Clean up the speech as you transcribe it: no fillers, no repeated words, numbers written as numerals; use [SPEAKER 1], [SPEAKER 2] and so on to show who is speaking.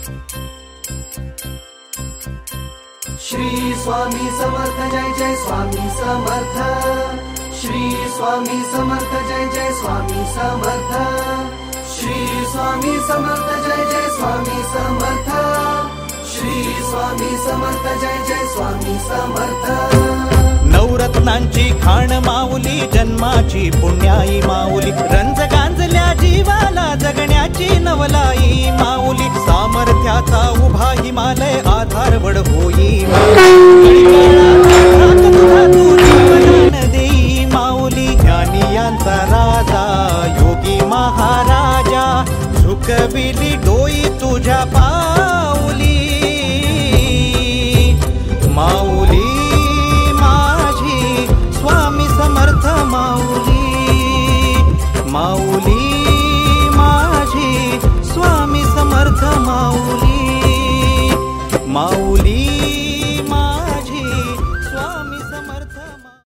[SPEAKER 1] श्री स्वामी समर्थ जय जय स्वामी समर्थ। श्री स्वामी समर्थ जय जय स्वामी समर्थ। श्री स्वामी समर्थ जय जय स्वामी समर्थ। श्री स्वामी समर्थ जय जय स्वामी समर्थ।
[SPEAKER 2] नवरत्नांची खाण माऊली, जन्माची पुण्याई माऊली, रंज गांजल्या जीवाला जगण्याची नवलाई माऊली, सामर्थ्याचा उभा हिमालय आधारवड होई देई माऊली, ज्ञानियांचा राजा योगी महाराजा, झुकविली डोई तुझ्या पाऊली माऊली माझी स्वामी समर्थ माऊली, माऊली माझी स्वामी समर्थ माऊली, माऊली